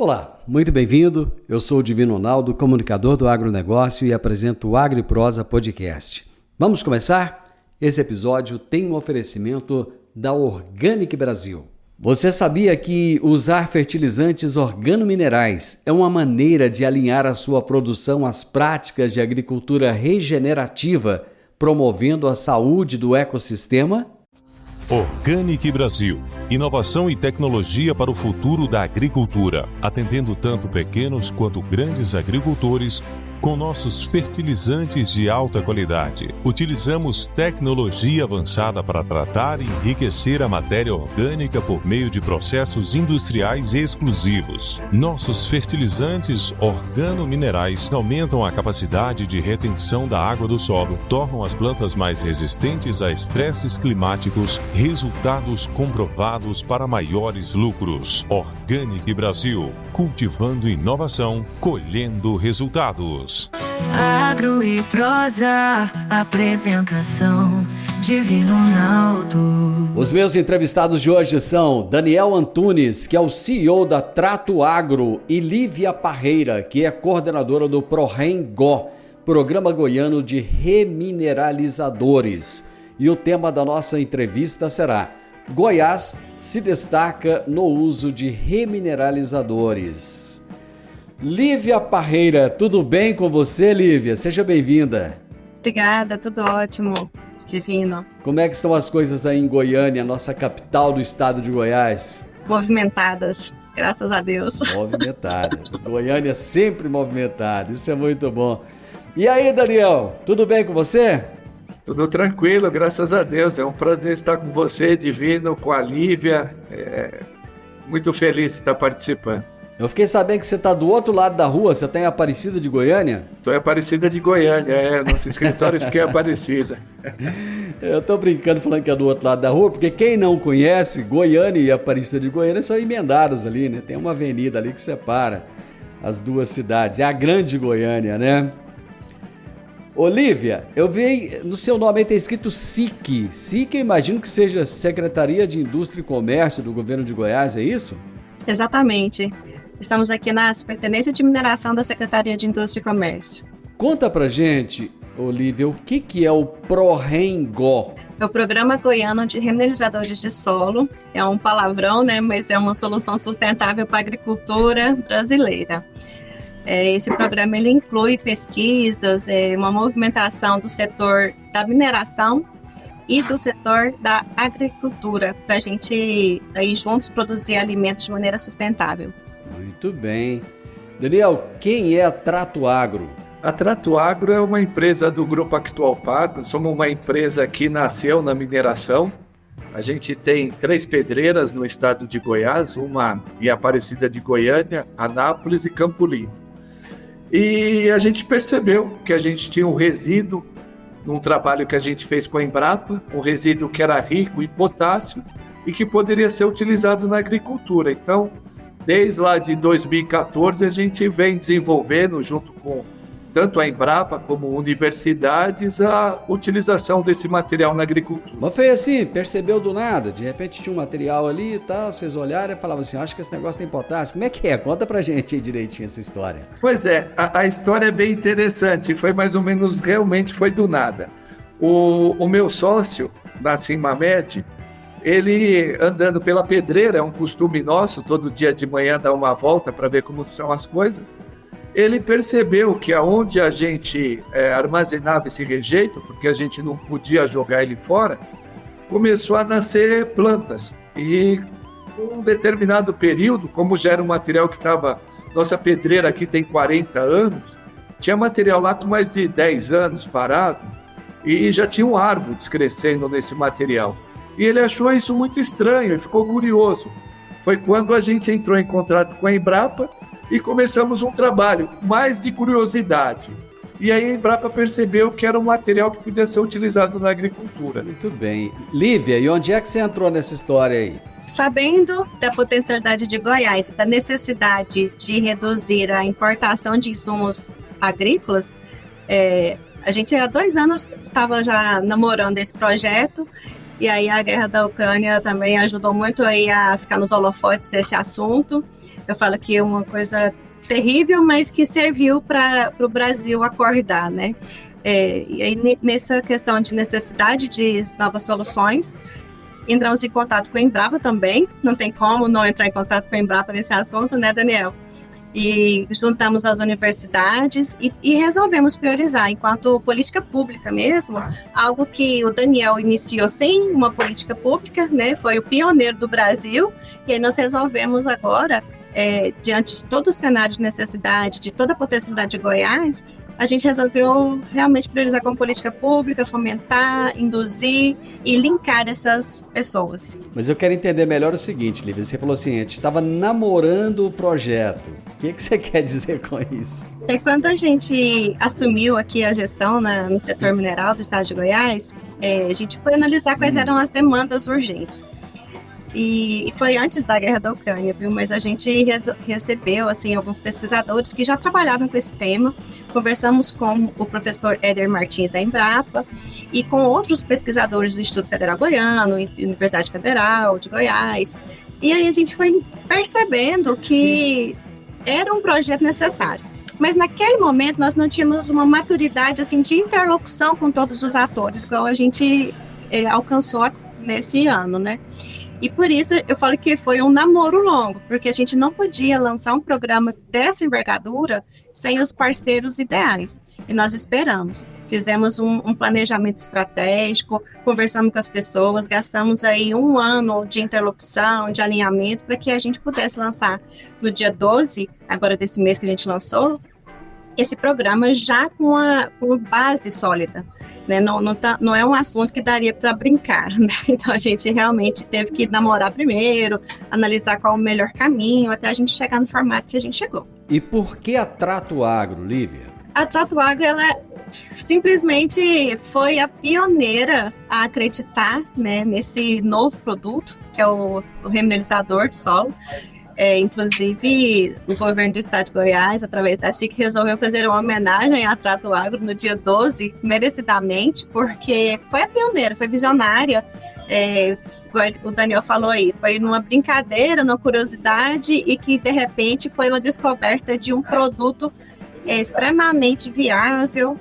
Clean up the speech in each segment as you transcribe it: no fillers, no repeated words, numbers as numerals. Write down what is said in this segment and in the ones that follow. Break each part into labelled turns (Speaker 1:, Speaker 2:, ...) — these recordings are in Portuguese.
Speaker 1: Olá, muito bem-vindo. Eu sou o Divino Ronaldo, comunicador do agronegócio e apresento o AgriProsa Podcast. Vamos começar? Esse episódio tem um oferecimento da Organic Brasil. Você sabia que usar fertilizantes organominerais é uma maneira de alinhar a sua produção às práticas de agricultura regenerativa, promovendo a saúde do ecossistema?
Speaker 2: Organic Brasil. Inovação e tecnologia para o futuro da agricultura, atendendo tanto pequenos quanto grandes agricultores com nossos fertilizantes de alta qualidade. Utilizamos tecnologia avançada para tratar e enriquecer a matéria orgânica por meio de processos industriais exclusivos. Nossos fertilizantes organominerais aumentam a capacidade de retenção da água do solo, tornam as plantas mais resistentes a estresses climáticos, resultados comprovados para maiores lucros. Organic Brasil, cultivando inovação, colhendo resultados.
Speaker 3: Agro e Prosa, apresentação Divino Ronaldo.
Speaker 1: Os meus entrevistados de hoje são Daniel Antunes, que é o CEO da Trato Agro, e Lívia Parreira, que é coordenadora do ProRen-Go, Programa Goiano de Remineralizadores. E o tema da nossa entrevista será: Goiás se destaca no uso de remineralizadores. Lívia Parreira, tudo bem com você, Lívia? Seja bem-vinda.
Speaker 4: Obrigada, tudo ótimo, Divino.
Speaker 1: Como é que estão as coisas aí em Goiânia, nossa capital do estado de Goiás?
Speaker 4: Movimentadas, graças a Deus.
Speaker 1: Movimentadas. Goiânia sempre movimentada, isso é muito bom. E aí, Daniel, tudo bem com você?
Speaker 5: Tudo tranquilo, graças a Deus. É um prazer estar com você, Divino, com a Lívia. Muito feliz de estar participando.
Speaker 1: Eu fiquei sabendo que você está do outro lado da rua, você está em Aparecida de Goiânia?
Speaker 5: Estou em Aparecida de Goiânia, nosso escritório fica em Aparecida.
Speaker 1: Eu estou brincando falando que é do outro lado da rua, porque quem não conhece, Goiânia e Aparecida de Goiânia são emendados ali, né? Tem uma avenida ali que separa as duas cidades. É a Grande Goiânia, né? Olívia, eu vi no seu nome aí tem escrito SIC. SIC eu imagino que seja Secretaria de Indústria e Comércio do Governo de Goiás, é isso?
Speaker 4: Exatamente. Estamos aqui na Superintendência de Mineração da Secretaria de Indústria e Comércio.
Speaker 1: Conta pra gente, Olívia, o que é o ProRen-Go?
Speaker 4: É o Programa Goiano de Remineralizadores de Solo. É um palavrão, né? Mas é uma solução sustentável para a agricultura brasileira. Esse programa ele inclui pesquisas, uma movimentação do setor da mineração e do setor da agricultura, para a gente aí juntos produzir alimentos de maneira sustentável.
Speaker 1: Muito bem. Daniel, quem é a Trato Agro?
Speaker 5: A Trato Agro é uma empresa do Grupo Actualpar. Nós somos uma empresa que nasceu na mineração. A gente tem 3 pedreiras no estado de Goiás, uma em Aparecida de Goiânia, Anápolis e Campo Limpo. E a gente percebeu que a gente tinha um resíduo num trabalho que a gente fez com a Embrapa, um resíduo que era rico em potássio e que poderia ser utilizado na agricultura. Então, desde lá de 2014, a gente vem desenvolvendo, junto com tanto a Embrapa como universidades, a utilização desse material na agricultura.
Speaker 1: Mas foi assim, percebeu do nada? De repente tinha um material ali e tal, vocês olharam e falavam assim, acho que esse negócio tem potássio. Como é que é? Conta pra gente aí direitinho essa história.
Speaker 5: Pois é, a história é bem interessante, foi mais ou menos, realmente foi do nada. O meu sócio, da Simamed, ele andando pela pedreira, é um costume nosso, todo dia de manhã dar uma volta para ver como são as coisas. Ele percebeu que aonde a gente armazenava esse rejeito, porque a gente não podia jogar ele fora, começou a nascer plantas. E um determinado período, como já era um material que estava... Nossa pedreira aqui tem 40 anos, tinha material lá com mais de 10 anos parado, e já tinham árvores crescendo nesse material. E ele achou isso muito estranho e ficou curioso. Foi quando a gente entrou em contato com a Embrapa e começamos um trabalho mais de curiosidade. E aí a Embrapa percebeu que era um material que podia ser utilizado na agricultura.
Speaker 1: Muito bem. Lívia, e onde é que você entrou nessa história aí?
Speaker 4: Sabendo da potencialidade de Goiás, da necessidade de reduzir a importação de insumos agrícolas, a gente há 2 anos estava já namorando esse projeto E aí a guerra da Ucrânia também ajudou muito aí a ficar nos holofotes esse assunto. Eu falo que é uma coisa terrível, mas que serviu para o Brasil acordar, né? E aí nessa questão de necessidade de novas soluções, entramos em contato com a Embrapa também, não tem como não entrar em contato com a Embrapa nesse assunto, né, Daniel? E juntamos as universidades e resolvemos priorizar, enquanto política pública mesmo, algo que o Daniel iniciou sem uma política pública, né, foi o pioneiro do Brasil, e aí nós resolvemos agora, diante de todo o cenário de necessidade, de toda a potencialidade de Goiás, a gente resolveu realmente priorizar como política pública, fomentar, induzir e linkar essas pessoas.
Speaker 1: Mas eu quero entender melhor o seguinte, Lívia, você falou assim, a gente estava namorando o projeto. O que você quer dizer com isso?
Speaker 4: Quando a gente assumiu aqui a gestão no setor mineral do estado de Goiás, a gente foi analisar quais eram as demandas urgentes. E foi antes da guerra da Ucrânia, viu? Mas a gente recebeu, assim, alguns pesquisadores que já trabalhavam com esse tema. Conversamos com o professor Éder Martins da Embrapa e com outros pesquisadores do Instituto Federal Goiano, Universidade Federal de Goiás. E aí a gente foi percebendo que era um projeto necessário. Mas naquele momento nós não tínhamos uma maturidade, assim, de interlocução com todos os atores, igual a gente alcançou nesse ano, né? E por isso eu falo que foi um namoro longo, porque a gente não podia lançar um programa dessa envergadura sem os parceiros ideais. E nós esperamos. Fizemos um planejamento estratégico, conversamos com as pessoas, gastamos aí 1 ano de interlocução, de alinhamento, para que a gente pudesse lançar no dia 12, agora desse mês que a gente lançou, esse programa já com base sólida, né? Não é um assunto que daria para brincar, né? Então a gente realmente teve que namorar primeiro, analisar qual o melhor caminho, até a gente chegar no formato que a gente chegou.
Speaker 1: E por que a Trato Agro, Lívia?
Speaker 4: A Trato Agro, ela simplesmente foi a pioneira a acreditar, né, nesse novo produto, que é o remineralizador de solo. Inclusive, o governo do estado de Goiás, através da SIC, resolveu fazer uma homenagem à Trato Agro no dia 12, merecidamente, porque foi a pioneira, foi visionária. O Daniel falou aí, foi numa brincadeira, numa curiosidade, e que, de repente, foi uma descoberta de um produto extremamente viável,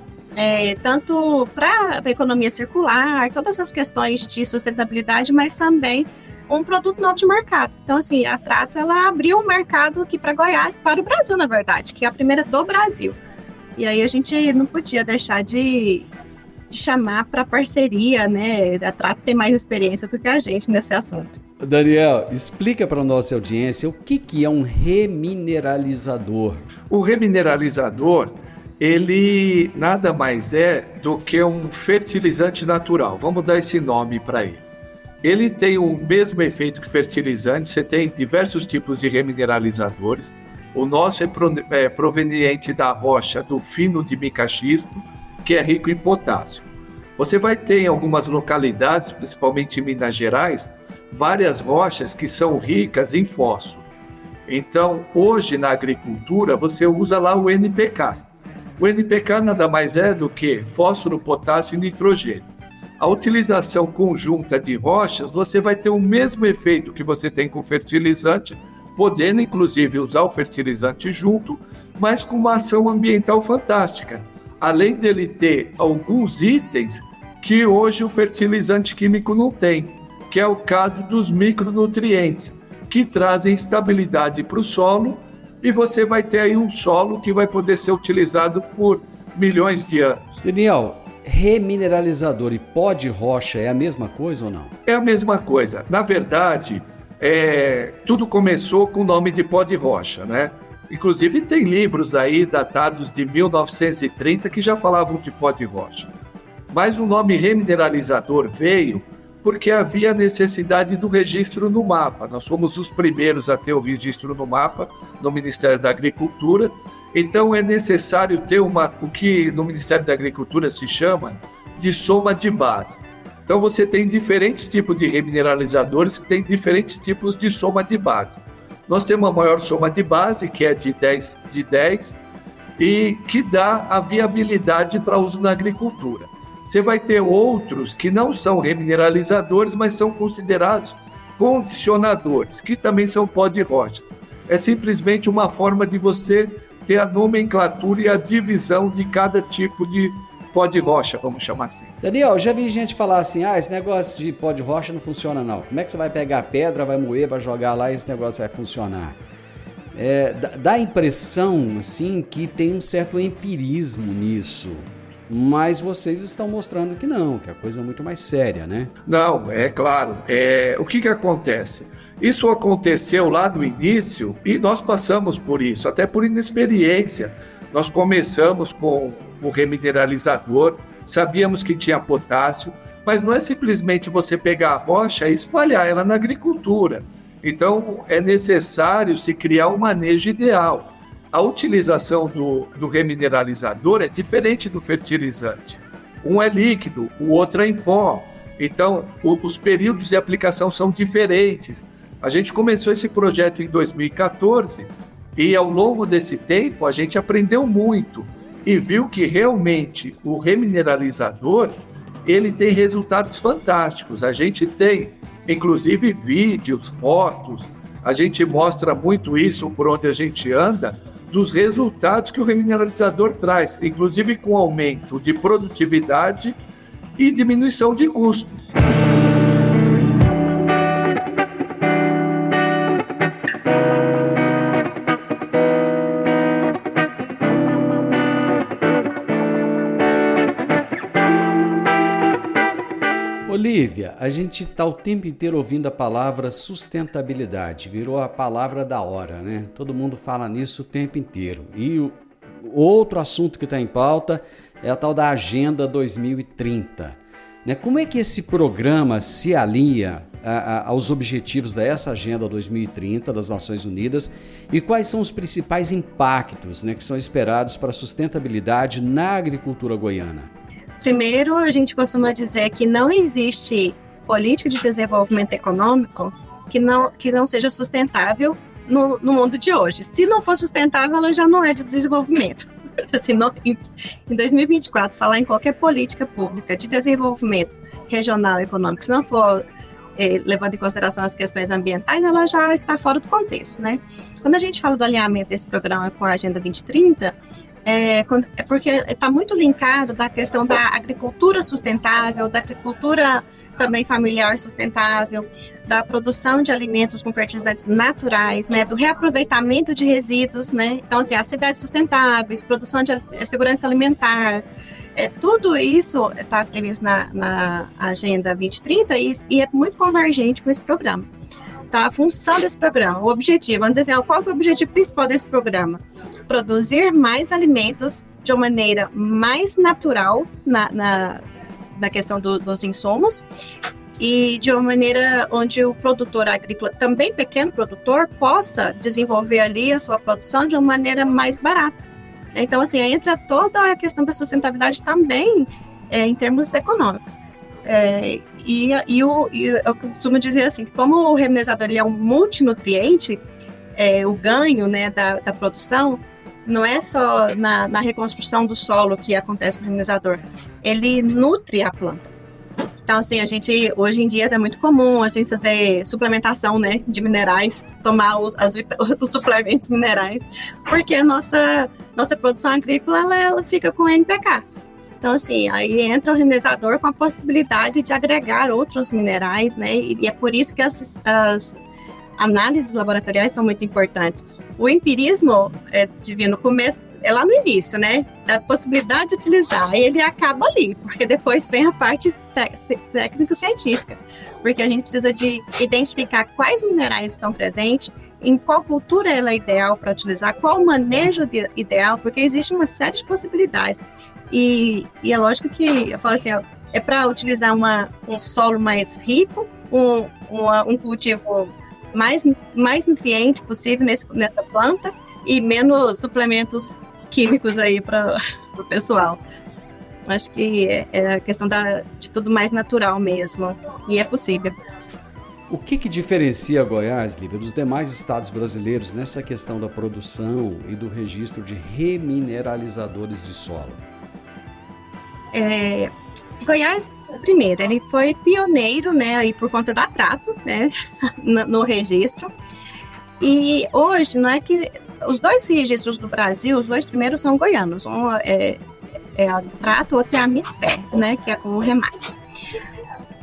Speaker 4: tanto para a economia circular, todas as questões de sustentabilidade, mas também um produto novo de mercado. Então, assim, a Trato, ela abriu o mercado aqui para Goiás, para o Brasil, na verdade, que é a primeira do Brasil. E aí a gente não podia deixar de chamar para parceria, né? A Trato tem mais experiência do que a gente nesse assunto.
Speaker 1: Daniel, explica para a nossa audiência o que é um remineralizador.
Speaker 5: O remineralizador, ele nada mais é do que um fertilizante natural. Vamos dar esse nome para ele. Ele tem o mesmo efeito que fertilizante, você tem diversos tipos de remineralizadores. O nosso é proveniente da rocha do fino de micaxisto, que é rico em potássio. Você vai ter em algumas localidades, principalmente em Minas Gerais, várias rochas que são ricas em fósforo. Então, hoje na agricultura, você usa lá o NPK. O NPK nada mais é do que fósforo, potássio e nitrogênio. A utilização conjunta de rochas, você vai ter o mesmo efeito que você tem com fertilizante, podendo inclusive usar o fertilizante junto, mas com uma ação ambiental fantástica. Além dele ter alguns itens que hoje o fertilizante químico não tem, que é o caso dos micronutrientes, que trazem estabilidade para o solo, e você vai ter aí um solo que vai poder ser utilizado por milhões de anos.
Speaker 1: Daniel, remineralizador e pó de rocha é a mesma coisa ou não?
Speaker 5: É a mesma coisa. Na verdade, tudo começou com o nome de pó de rocha, né? Inclusive tem livros aí datados de 1930 que já falavam de pó de rocha. Mas o nome remineralizador veio porque havia necessidade do registro no mapa. Nós fomos os primeiros a ter o registro no mapa no Ministério da Agricultura. Então é necessário ter o que no Ministério da Agricultura se chama de soma de base. Então você tem diferentes tipos de remineralizadores que têm diferentes tipos de soma de base. Nós temos a maior soma de base, que é de 10, e que dá a viabilidade para uso na agricultura. Você vai ter outros que não são remineralizadores, mas são considerados condicionadores, que também são pó de rochas. É simplesmente uma forma de você ter a nomenclatura e a divisão de cada tipo de pó de rocha, vamos chamar assim.
Speaker 1: Daniel, já vi gente falar assim, esse negócio de pó de rocha não funciona não. Como é que você vai pegar a pedra, vai moer, vai jogar lá e esse negócio vai funcionar? Dá a impressão, assim, que tem um certo empirismo nisso. Mas vocês estão mostrando que não, que a coisa é muito mais séria, né?
Speaker 5: Não, é claro. O que acontece? Isso aconteceu lá no início e nós passamos por isso, até por inexperiência. Nós começamos com o remineralizador, sabíamos que tinha potássio, mas não é simplesmente você pegar a rocha e espalhar ela na agricultura. Então, é necessário se criar um manejo ideal. A utilização do remineralizador é diferente do fertilizante. Um é líquido, o outro é em pó. Então, os períodos de aplicação são diferentes. A gente começou esse projeto em 2014 e, ao longo desse tempo, a gente aprendeu muito e viu que, realmente, o remineralizador ele tem resultados fantásticos. A gente tem, inclusive, vídeos, fotos. A gente mostra muito isso por onde a gente anda, dos resultados que o remineralizador traz, inclusive com aumento de produtividade e diminuição de custo.
Speaker 1: Olívia, a gente está o tempo inteiro ouvindo a palavra sustentabilidade, virou a palavra da hora, né? Todo mundo fala nisso o tempo inteiro. E o outro assunto que está em pauta é a tal da Agenda 2030. Né? Como é que esse programa se alinha aos objetivos dessa Agenda 2030 das Nações Unidas e quais são os principais impactos, né, que são esperados para a sustentabilidade na agricultura goiana?
Speaker 4: Primeiro, a gente costuma dizer que não existe política de desenvolvimento econômico que não seja sustentável no mundo de hoje. Se não for sustentável, ela já não é de desenvolvimento. Assim, em 2024, falar em qualquer política pública de desenvolvimento regional e econômico, se não for levando em consideração as questões ambientais, ela já está fora do contexto, né? Quando a gente fala do alinhamento desse programa com a Agenda 2030, é porque está muito linkado da questão da agricultura sustentável, da agricultura também familiar sustentável, da produção de alimentos com fertilizantes naturais, né, do reaproveitamento de resíduos, né? Então, assim, as cidades sustentáveis, produção de segurança alimentar, tudo isso está previsto na Agenda 2030 e é muito convergente com esse programa. Tá, a função desse programa, o objetivo, vamos dizer assim, qual é o objetivo principal desse programa? Produzir mais alimentos de uma maneira mais natural na questão dos insumos e de uma maneira onde o produtor agrícola, também pequeno produtor, possa desenvolver ali a sua produção de uma maneira mais barata. Então, assim, entra toda a questão da sustentabilidade também em termos econômicos. Eu costumo dizer assim, que como o remineralizador ele é um multinutriente, o ganho, né, da produção não é só na reconstrução do solo que acontece com o remineralizador, ele nutre a planta. Então, assim, hoje em dia é muito comum a gente fazer suplementação, né, de minerais, tomar os suplementos minerais, porque a nossa produção agrícola ela fica com NPK. Então, assim, aí entra o remineralizador com a possibilidade de agregar outros minerais, né? E é por isso que as análises laboratoriais são muito importantes. O empirismo divino começa lá no início, né? Da possibilidade de utilizar, e ele acaba ali, porque depois vem a parte técnico-científica, porque a gente precisa de identificar quais minerais estão presentes, em qual cultura ela é ideal para utilizar, qual o manejo ideal, porque existe uma série de possibilidades. E é lógico que, eu falo assim, é para utilizar um solo mais rico, um cultivo mais nutriente possível nessa planta e menos suplementos químicos aí para o pessoal. Acho que é a questão de tudo mais natural mesmo, e é possível.
Speaker 1: O que diferencia Goiás, Lívia, dos demais estados brasileiros nessa questão da produção e do registro de remineralizadores de solo?
Speaker 4: Goiás, primeiro, ele foi pioneiro, né, aí por conta da Trato, né, no registro. E hoje, não é que os 2 registros do Brasil, os 2 primeiros são goianos. Um é a Trato, outro é a Mister, né, que é com o Remax.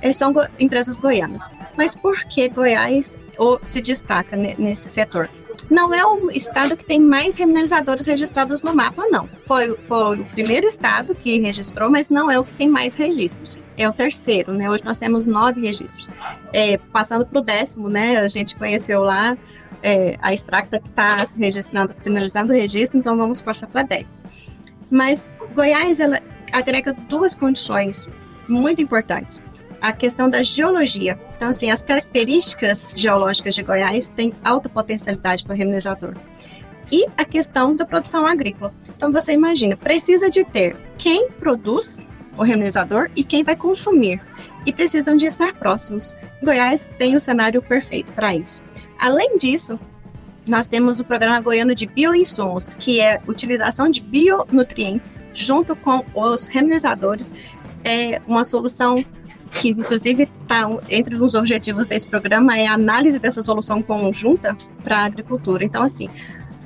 Speaker 4: Eles são empresas goianas. Mas por que Goiás se destaca nesse setor? Não é o estado que tem mais remineralizadores registrados no mapa, não. Foi o primeiro estado que registrou, mas não é o que tem mais registros. É o terceiro, né? Hoje nós temos 9 registros. Passando para o 10º, né? A gente conheceu lá a Extracta que está finalizando o registro, então vamos passar para 10. Mas Goiás, ela agrega 2 condições muito importantes. A questão da geologia. Então, assim, as características geológicas de Goiás têm alta potencialidade para remineralizador. E a questão da produção agrícola. Então, você imagina, precisa de ter quem produz o remineralizador e quem vai consumir. E precisam de estar próximos. Goiás tem o cenário perfeito para isso. Além disso, nós temos o Programa Goiano de Bioinsumos, que é utilização de bionutrientes junto com os remineralizadores. É uma solução que inclusive está entre os objetivos desse programa, é a análise dessa solução conjunta para a agricultura. Então, assim,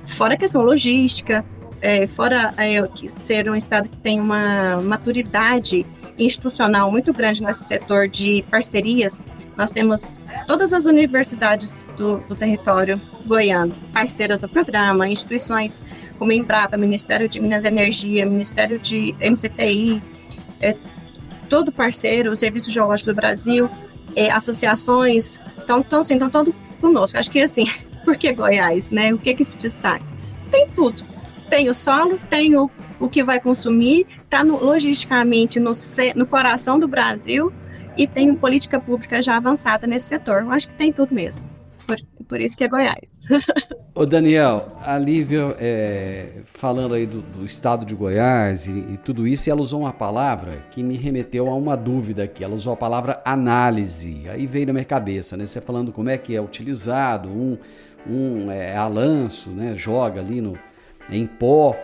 Speaker 4: fora a questão logística, fora ser um estado que tem uma maturidade institucional muito grande nesse setor de parcerias, nós temos todas as universidades do território goiano, parceiras do programa, instituições como Embrapa, Ministério de Minas e Energia, Ministério de MCTI, todo parceiro, o Serviço Geológico do Brasil, associações, então todo conosco. Acho que assim, por que Goiás, né? O que se destaca? Tem tudo. Tem o solo, tem o que vai consumir, está logisticamente no coração do Brasil e tem política pública já avançada nesse setor. Eu acho que tem tudo mesmo. Por isso que é Goiás.
Speaker 1: Ô Daniel, a Lívia falando aí do estado de Goiás e tudo isso, e ela usou uma palavra que me remeteu a uma dúvida aqui. Ela usou a palavra análise. Aí veio na minha cabeça, né? Você falando como é que é utilizado, um a lanço, né? Joga ali em pó.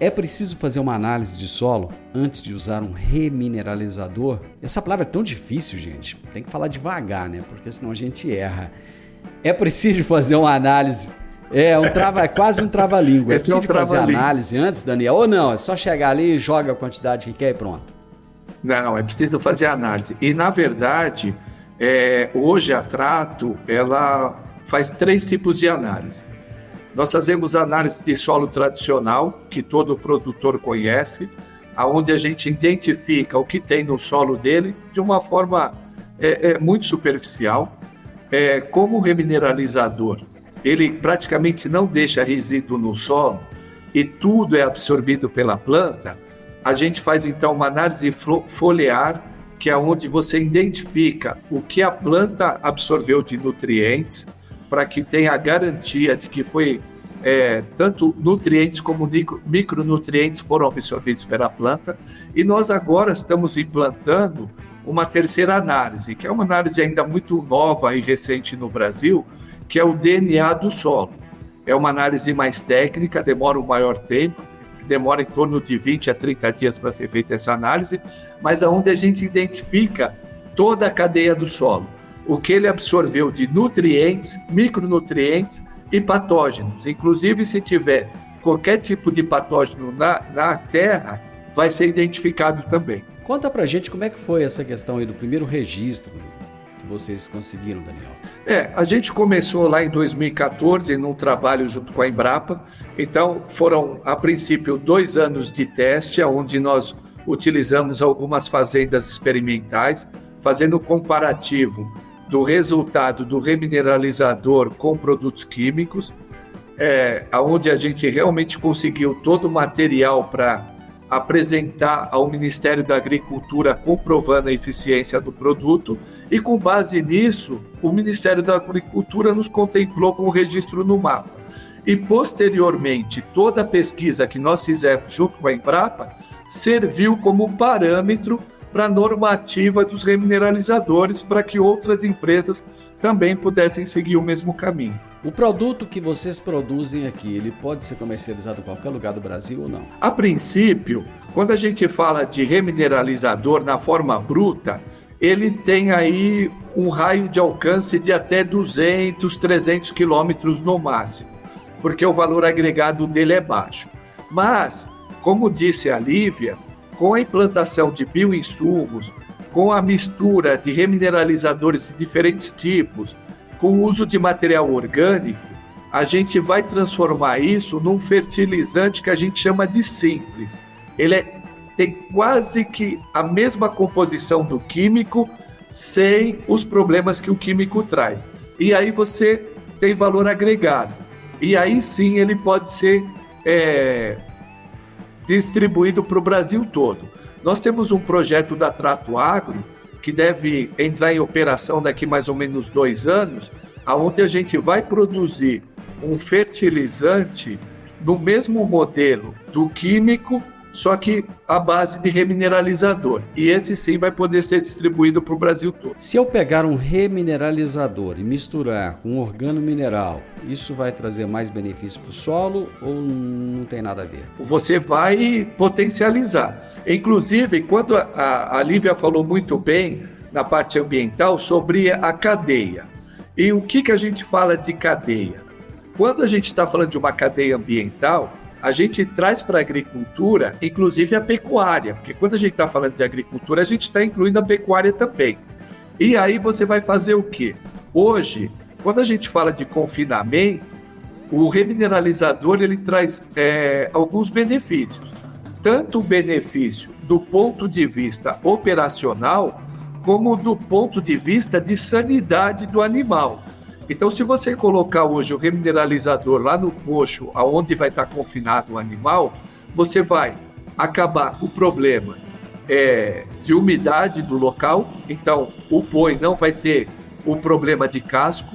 Speaker 1: É preciso fazer uma análise de solo antes de usar um remineralizador? Essa palavra é tão difícil, gente. Tem que falar devagar, né? Porque senão a gente erra. É preciso fazer uma análise. É quase um trava-língua. É preciso fazer análise antes, Daniel? Ou não? É só chegar ali, joga a quantidade que quer e pronto?
Speaker 5: Não, é preciso fazer análise. E, na verdade, hoje a Trato, ela faz 3 tipos de análise. Nós fazemos análise de solo tradicional, que todo produtor conhece, onde a gente identifica o que tem no solo dele de uma forma muito superficial. Como remineralizador, ele praticamente não deixa resíduo no solo e tudo é absorvido pela planta. A gente faz então uma análise foliar, que é onde você identifica o que a planta absorveu de nutrientes, para que tenha a garantia de que foi tanto nutrientes como micronutrientes foram absorvidos pela planta. E nós agora estamos implantando uma terceira análise, que é uma análise ainda muito nova e recente no Brasil, que é o DNA do solo. É uma análise mais técnica, demora um maior tempo, demora em torno de 20 a 30 dias para ser feita essa análise, mas onde a gente identifica toda a cadeia do solo, o que ele absorveu de nutrientes, micronutrientes e patógenos. Inclusive, se tiver qualquer tipo de patógeno na terra, vai ser identificado também.
Speaker 1: Conta pra gente como é que foi essa questão aí do primeiro registro que vocês conseguiram, Daniel.
Speaker 5: A gente começou lá em 2014 num trabalho junto com a Embrapa. Então foram, a princípio, 2 anos de teste, onde nós utilizamos algumas fazendas experimentais, fazendo um comparativo do resultado do remineralizador com produtos químicos, onde a gente realmente conseguiu todo o material para apresentar ao Ministério da Agricultura comprovando a eficiência do produto, e com base nisso, o Ministério da Agricultura nos contemplou com o registro no mapa. E posteriormente, toda a pesquisa que nós fizemos junto com a Embrapa serviu como parâmetro para a normativa dos remineralizadores, para que outras empresas também pudessem seguir o mesmo caminho.
Speaker 1: O produto que vocês produzem aqui, ele pode ser comercializado em qualquer lugar do Brasil ou não?
Speaker 5: A princípio, quando a gente fala de remineralizador na forma bruta, ele tem aí um raio de alcance de até 200, 300 quilômetros no máximo, porque o valor agregado dele é baixo. Mas, como disse a Lívia, com a implantação de bioinsumos, com a mistura de remineralizadores de diferentes tipos, com o uso de material orgânico, a gente vai transformar isso num fertilizante que a gente chama de simples. Ele tem quase que a mesma composição do químico, sem os problemas que o químico traz. E aí você tem valor agregado. E aí sim ele pode ser distribuído para o Brasil todo. Nós temos um projeto da Trato Agro, que deve entrar em operação daqui mais ou menos 2 anos, onde a gente vai produzir um fertilizante no mesmo modelo do químico, só que à base de remineralizador. E esse sim vai poder ser distribuído para o Brasil todo.
Speaker 1: Se eu pegar um remineralizador e misturar com um organomineral, isso vai trazer mais benefício para o solo ou não tem nada a ver?
Speaker 5: Você vai potencializar. Inclusive, quando a Lívia falou muito bem na parte ambiental sobre a cadeia. E o que a gente fala de cadeia? Quando a gente está falando de uma cadeia ambiental, a gente traz para a agricultura, inclusive a pecuária, porque quando a gente está falando de agricultura, a gente está incluindo a pecuária também. E aí você vai fazer o quê? Hoje, quando a gente fala de confinamento, o remineralizador ele traz alguns benefícios. Tanto o benefício do ponto de vista operacional, como do ponto de vista de sanidade do animal. Então, se você colocar hoje o remineralizador lá no coxo, aonde vai estar confinado o animal, você vai acabar com o problema de umidade do local. Então, o boi não vai ter o problema de casco.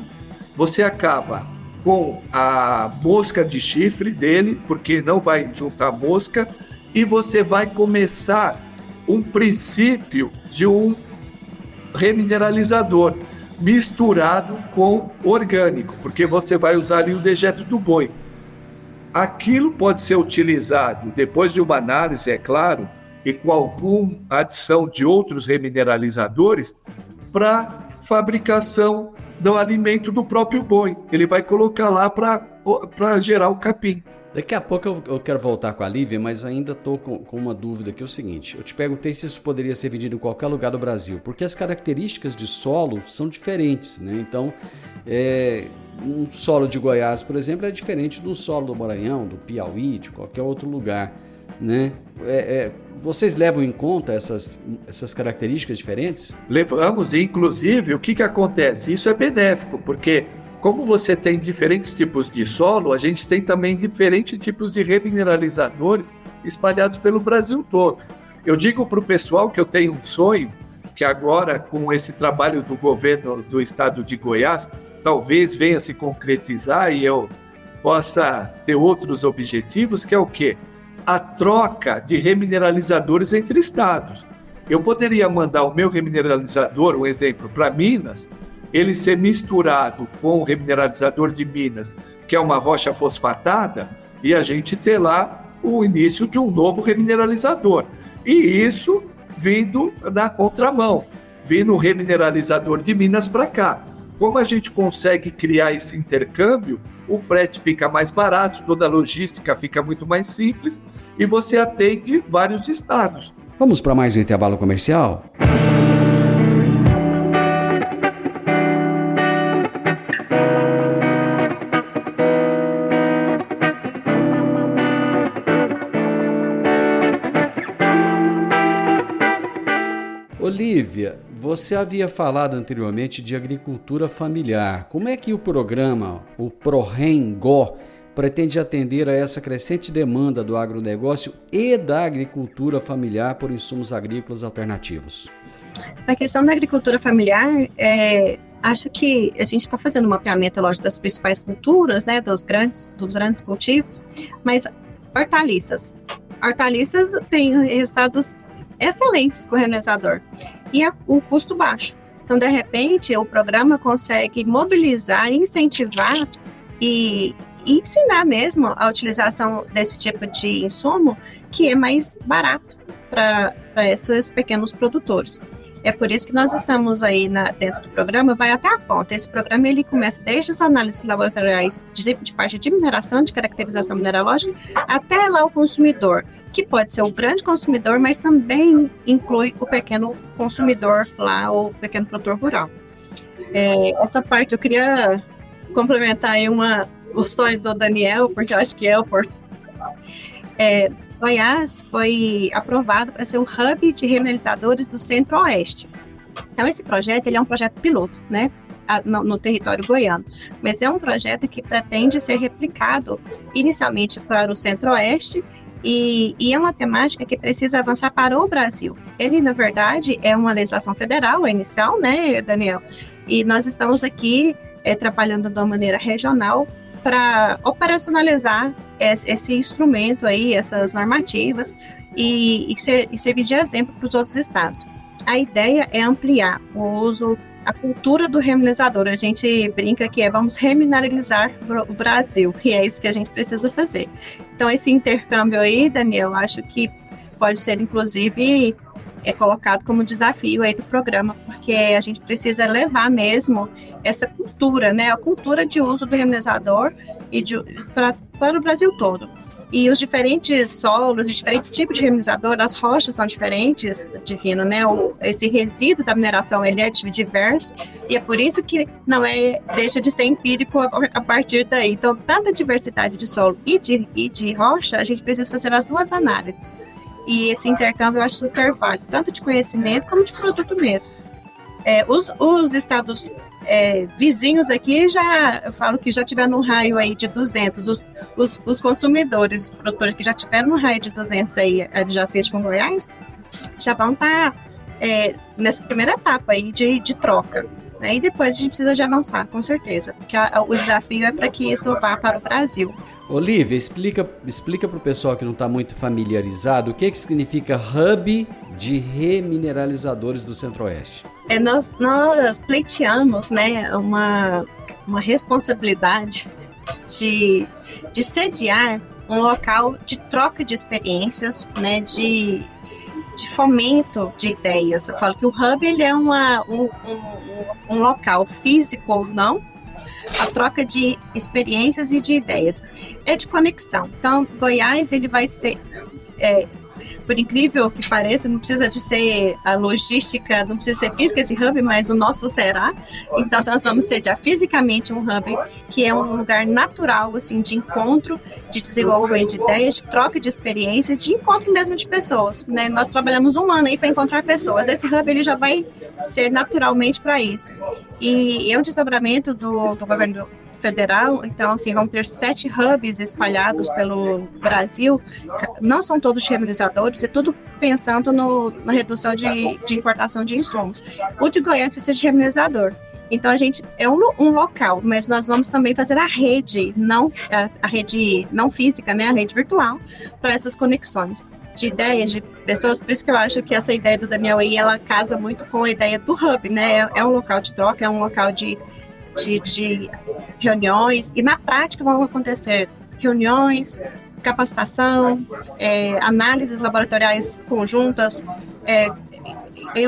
Speaker 5: Você acaba com a mosca de chifre dele, porque não vai juntar mosca. E você vai começar um princípio de um remineralizador misturado com orgânico, porque você vai usar ali o dejeto do boi. Aquilo pode ser utilizado, depois de uma análise, é claro, e com alguma adição de outros remineralizadores, para fabricação do alimento do próprio boi. Ele vai colocar lá para gerar o capim.
Speaker 1: Daqui a pouco eu quero voltar com a Lívia, mas ainda estou com uma dúvida que é o seguinte. Eu te perguntei se isso poderia ser vendido em qualquer lugar do Brasil, porque as características de solo são diferentes, né? Então, um solo de Goiás, por exemplo, é diferente do solo do Maranhão, do Piauí, de qualquer outro lugar, né? Vocês levam em conta essas características diferentes?
Speaker 5: Levamos, e inclusive, o que acontece? Isso é benéfico, porque como você tem diferentes tipos de solo, a gente tem também diferentes tipos de remineralizadores espalhados pelo Brasil todo. Eu digo para o pessoal que eu tenho um sonho, que agora, com esse trabalho do governo do estado de Goiás, talvez venha se concretizar e eu possa ter outros objetivos, que é o quê? A troca de remineralizadores entre estados. Eu poderia mandar o meu remineralizador, um exemplo, para Minas, ele ser misturado com o remineralizador de Minas, que é uma rocha fosfatada, e a gente ter lá o início de um novo remineralizador. E isso vindo na contramão, vindo o remineralizador de Minas para cá. Como a gente consegue criar esse intercâmbio, o frete fica mais barato, toda a logística fica muito mais simples e você atende vários estados.
Speaker 1: Vamos para mais um intervalo comercial? Olívia, você havia falado anteriormente de agricultura familiar. Como é que o programa, o ProRem-Go, pretende atender a essa crescente demanda do agronegócio e da agricultura familiar por insumos agrícolas alternativos?
Speaker 4: Na questão da agricultura familiar, acho que a gente está fazendo um mapeamento, lógico, das principais culturas, né, dos grandes cultivos, mas hortaliças têm resultados excelentes com o remineralizador e o custo baixo. Então, de repente, o programa consegue mobilizar, incentivar e ensinar mesmo a utilização desse tipo de insumo que é mais barato para esses pequenos produtores. É por isso que nós estamos aí dentro do programa, vai até a ponta. Esse programa ele começa desde as análises laboratoriais de parte de mineração, de caracterização mineralógica, até lá o consumidor, que pode ser o grande consumidor, mas também inclui o pequeno consumidor lá, o pequeno produtor rural. Essa parte eu queria complementar aí o sonho do Daniel, porque eu acho que é oportuno. Goiás foi aprovado para ser o hub de remineralizadores do Centro-Oeste. Então, esse projeto ele é um projeto piloto, né, no território goiano, mas é um projeto que pretende ser replicado inicialmente para o Centro-Oeste e é uma temática que precisa avançar para o Brasil. Ele, na verdade, é uma legislação federal, inicial, né, Daniel? E nós estamos aqui trabalhando de uma maneira regional para operacionalizar esse instrumento aí, essas normativas e servir de exemplo para os outros estados. A ideia é ampliar o uso, a cultura do remineralizador. A gente brinca que vamos remineralizar o Brasil, e é isso que a gente precisa fazer. Então, esse intercâmbio aí, Daniel, acho que pode ser, inclusive, colocado como desafio aí do programa, porque a gente precisa levar mesmo essa cultura, né, a cultura de uso do remineralizador para o Brasil todo. E os diferentes solos, os diferentes tipos de remineralizador, as rochas são diferentes, Divino, né, esse resíduo da mineração ele é diverso, e é por isso que não deixa de ser empírico a partir daí. Então, tanta diversidade de solo e de rocha, a gente precisa fazer as duas análises. E esse intercâmbio eu acho super válido, tanto de conhecimento como de produto mesmo. Os estados vizinhos aqui, eu falo que já tiveram um raio aí de 200, os consumidores, produtores que já tiveram um raio de 200 aí, adjacente com Goiás, já vão estar nessa primeira etapa aí de troca. Né? E depois a gente precisa de avançar, com certeza, porque o desafio é para que isso vá para o Brasil.
Speaker 1: Olivia, explica para o pessoal que não está muito familiarizado o que significa Hub de Remineralizadores do Centro-Oeste.
Speaker 4: Nós pleiteamos, né, uma responsabilidade de sediar um local de troca de experiências, né, de fomento de ideias. Eu falo que o Hub ele é um local físico ou não, a troca de experiências e de ideias. É de conexão. Então, Goiás, ele vai ser, por incrível que pareça, não precisa de ser a logística, não precisa ser física esse hub, mas o nosso será. Então, nós vamos sediar fisicamente um hub que é um lugar natural, assim, de encontro, de desenvolvimento de ideias, de troca de experiências, de encontro mesmo de pessoas, né? Nós trabalhamos um ano aí para encontrar pessoas. Esse hub, ele já vai ser naturalmente para isso. E é um desdobramento do governo federal, então, assim, vão ter 7 hubs espalhados pelo Brasil. Não são todos remineralizadores, é tudo pensando na redução de importação de insumos. O de Goiás vai ser de remineralizador. Então, a gente é um local, mas nós vamos também fazer a rede não física, né, a rede virtual, para essas conexões de ideias, de pessoas. Por isso que eu acho que essa ideia do Daniel aí, ela casa muito com a ideia do hub, né? É um local de troca, é um local de reuniões, e na prática vão acontecer reuniões, capacitação, análises laboratoriais conjuntas,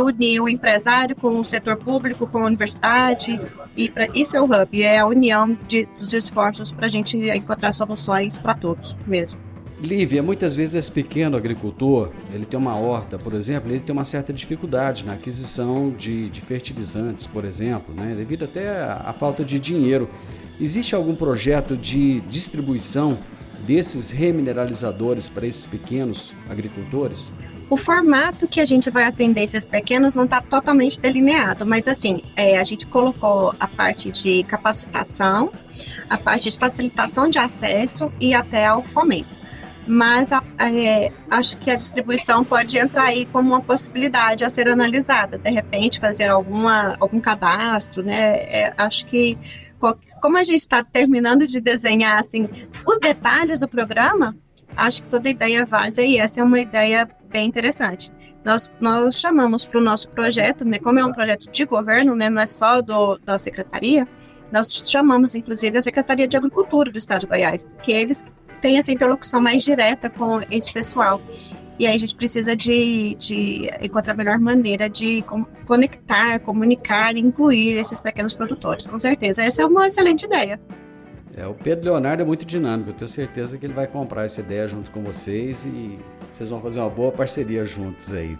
Speaker 4: unir o empresário com o setor público, com a universidade, e isso é o hub, é a união dos esforços para a gente encontrar soluções para todos mesmo.
Speaker 1: Lívia, muitas vezes esse pequeno agricultor, ele tem uma horta, por exemplo, ele tem uma certa dificuldade na aquisição de fertilizantes, por exemplo, né, devido até à falta de dinheiro. Existe algum projeto de distribuição desses remineralizadores para esses pequenos agricultores?
Speaker 4: O formato que a gente vai atender esses pequenos não está totalmente delineado, mas assim, a gente colocou a parte de capacitação, a parte de facilitação de acesso e até ao fomento. Mas acho que a distribuição pode entrar aí como uma possibilidade a ser analisada, de repente fazer algum cadastro, né? Acho que, como a gente está terminando de desenhar assim, os detalhes do programa, acho que toda ideia é válida e essa é uma ideia bem interessante. Nós chamamos para o nosso projeto, né, como é um projeto de governo, né, não é só da secretaria, nós chamamos, inclusive, a Secretaria de Agricultura do Estado de Goiás, que eles têm essa interlocução mais direta com esse pessoal. E aí a gente precisa de encontrar a melhor maneira de conectar, comunicar e incluir esses pequenos produtores. Com certeza, essa é uma excelente ideia.
Speaker 1: O Pedro Leonardo é muito dinâmico, eu tenho certeza que ele vai comprar essa ideia junto com vocês e vocês vão fazer uma boa parceria juntos aí.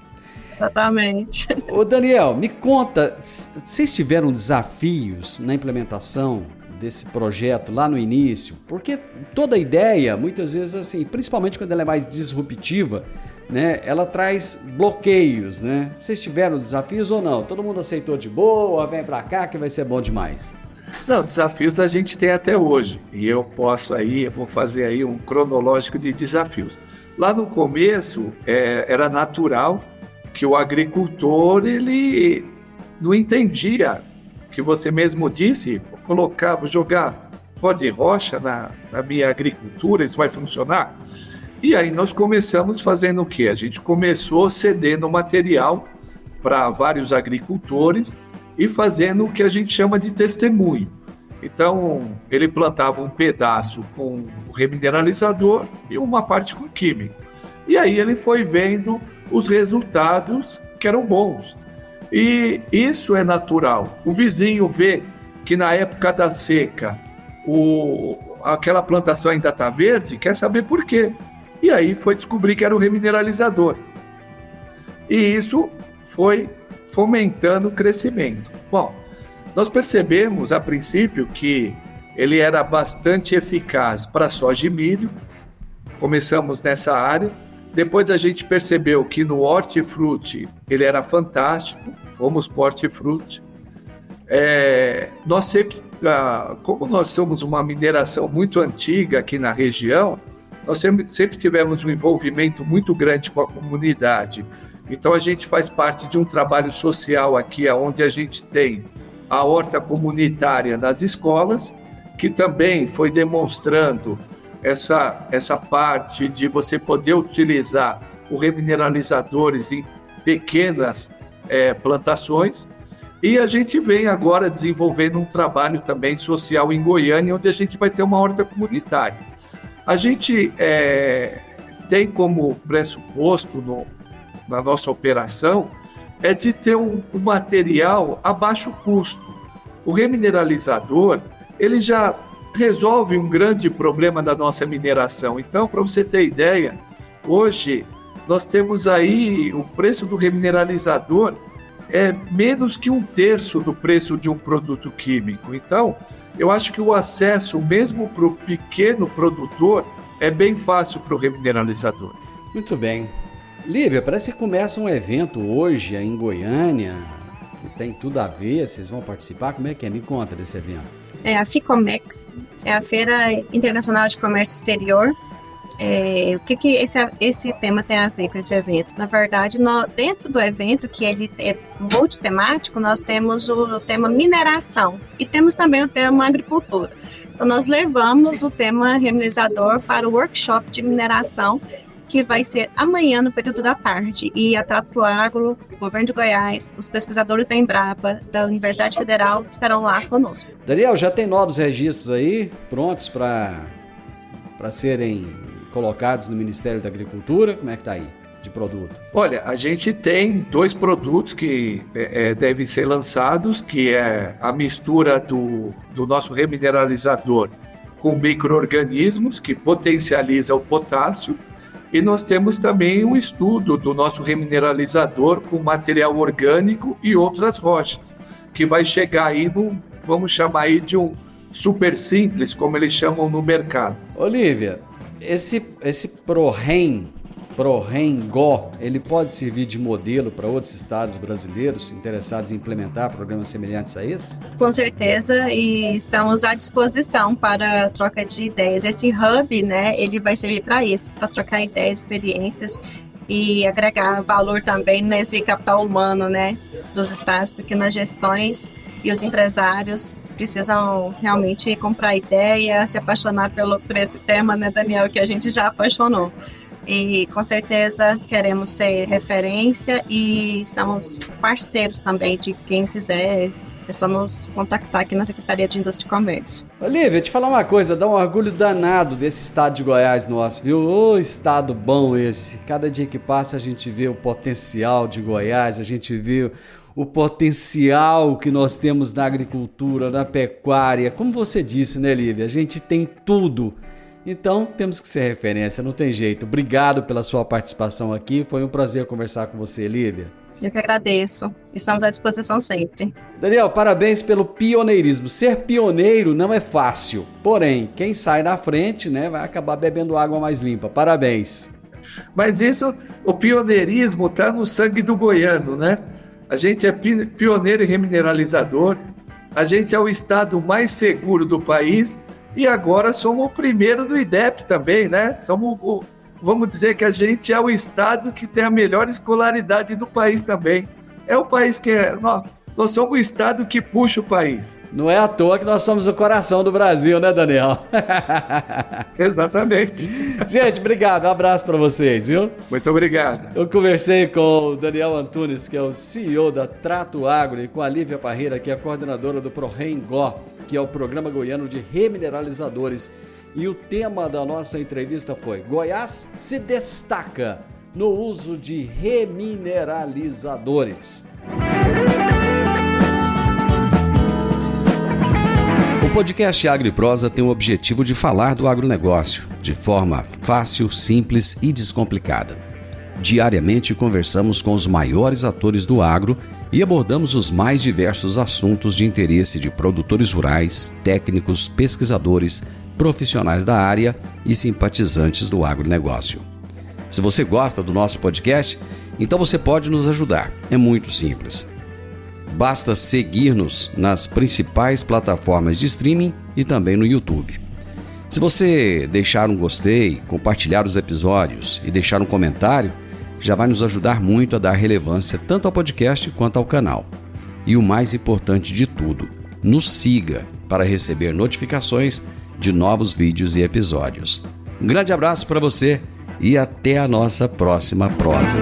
Speaker 4: Exatamente.
Speaker 1: Ô Daniel, me conta, vocês tiveram desafios na implementação desse projeto lá no início? Porque toda ideia, muitas vezes assim, principalmente quando ela é mais disruptiva, né, ela traz bloqueios, né? Vocês tiveram desafios ou não? Todo mundo aceitou de boa, vem pra cá que vai ser bom demais?
Speaker 5: Não, desafios a gente tem até hoje. E eu vou fazer aí um cronológico de desafios. Lá no começo, era natural que o agricultor, ele não entendia, que você mesmo disse, jogar pó de rocha na minha agricultura, isso vai funcionar? E aí nós começamos fazendo o quê? A gente começou cedendo material para vários agricultores e fazendo o que a gente chama de testemunho. Então, ele plantava um pedaço com o remineralizador e uma parte com químico. E aí ele foi vendo os resultados que eram bons. E isso é natural. O vizinho vê que na época da seca aquela plantação ainda está verde, quer saber por quê. E aí foi descobrir que era o remineralizador. E isso foi fomentando o crescimento. Bom, nós percebemos a princípio que ele era bastante eficaz para soja e milho. Começamos nessa área. Depois a gente percebeu que no hortifruti ele era fantástico. Fomos para o hortifruti. Nós sempre, como nós somos uma mineração muito antiga aqui na região, nós sempre tivemos um envolvimento muito grande com a comunidade. Então a gente faz parte de um trabalho social aqui, onde a gente tem a horta comunitária nas escolas, que também foi demonstrando essa parte de você poder utilizar os remineralizadores em pequenas plantações. E a gente vem agora desenvolvendo um trabalho também social em Goiânia, onde a gente vai ter uma horta comunitária. A gente tem como pressuposto na nossa operação de ter um material a baixo custo. O remineralizador, ele já resolve um grande problema da nossa mineração. Então, para você ter ideia, hoje nós temos aí o preço do remineralizador menos que 1/3 do preço de um produto químico. Então, eu acho que o acesso, mesmo para o pequeno produtor, é bem fácil para o remineralizador.
Speaker 1: Muito bem. Lívia, parece que começa um evento hoje em Goiânia, que tem tudo a ver, vocês vão participar? Como é que é? Me conta desse evento.
Speaker 4: A FICOMEX, é a Feira Internacional de Comércio Exterior. O que esse tema tem a ver com esse evento? Na verdade, dentro do evento, que ele é multitemático, nós temos o tema mineração e temos também o tema agricultura. Então, nós levamos o tema remineralizador para o workshop de mineração, que vai ser amanhã no período da tarde. E a Trato Agro, o Governo de Goiás, os pesquisadores da Embrapa, da Universidade Federal, estarão lá conosco.
Speaker 1: Daniel, já tem novos registros aí prontos para serem colocados no Ministério da Agricultura? Como é que está aí, de produto?
Speaker 5: Olha, a gente tem 2 produtos que devem ser lançados, que é a mistura do nosso remineralizador com micro-organismos, que potencializa o potássio, e nós temos também um estudo do nosso remineralizador com material orgânico e outras rochas, que vai chegar aí vamos chamar aí de um super simples, como eles chamam no mercado.
Speaker 1: Olívia, esse ProRem-Go, ele pode servir de modelo para outros estados brasileiros interessados em implementar programas semelhantes a esse?
Speaker 4: Com certeza, e estamos à disposição para troca de ideias. Esse hub, né, ele vai servir para isso, para trocar ideias, experiências e agregar valor também nesse capital humano, né, dos estados, porque nas gestões e os empresários precisam realmente comprar ideia, se apaixonar por esse tema, né, Daniel, que a gente já apaixonou. E com certeza queremos ser referência e estamos parceiros também de quem quiser É só nos contactar aqui na Secretaria de Indústria e Comércio.
Speaker 1: Olívia, te falar uma coisa, dá um orgulho danado desse estado de Goiás nosso, viu? Ô, estado bom esse. Cada dia que passa a gente vê o potencial de Goiás, a gente vê o potencial que nós temos na agricultura, na pecuária. Como você disse, né, Lívia? A gente tem tudo. Então, temos que ser referência, não tem jeito. Obrigado pela sua participação aqui. Foi um prazer conversar com você, Lívia.
Speaker 4: Eu que agradeço. Estamos à disposição sempre.
Speaker 1: Daniel, parabéns pelo pioneirismo. Ser pioneiro não é fácil. Porém, quem sai na frente, né, vai acabar bebendo água mais limpa. Parabéns.
Speaker 5: Mas isso, o pioneirismo está no sangue do goiano, né? A gente é pioneiro e remineralizador. A gente é o estado mais seguro do país. E agora somos o primeiro do IDEP também, né? Vamos dizer que a gente é o estado que tem a melhor escolaridade do país também. É o país que é... Nós somos o estado que puxa o país.
Speaker 1: Não é à toa que nós somos o coração do Brasil, né, Daniel?
Speaker 5: Exatamente.
Speaker 1: Gente, obrigado. Um abraço para vocês, viu?
Speaker 5: Muito obrigado.
Speaker 1: Eu conversei com o Daniel Antunes, que é o CEO da Trato Agro, e com a Lívia Parreira, que é a coordenadora do ProREMGO, que é o Programa Goiano de Remineralizadores. E o tema da nossa entrevista foi: Goiás se destaca no uso de remineralizadores. O podcast Agro e Prosa tem o objetivo de falar do agronegócio de forma fácil, simples e descomplicada. Diariamente conversamos com os maiores atores do agro e abordamos os mais diversos assuntos de interesse de produtores rurais, técnicos, pesquisadores, profissionais da área e simpatizantes do agronegócio. Se você gosta do nosso podcast, então você pode nos ajudar. É muito simples. Basta seguir-nos nas principais plataformas de streaming e também no YouTube. Se você deixar um gostei, compartilhar os episódios e deixar um comentário, já vai nos ajudar muito a dar relevância tanto ao podcast quanto ao canal. E o mais importante de tudo, nos siga para receber notificações de novos vídeos e episódios. Um grande abraço para você e até a nossa próxima prosa.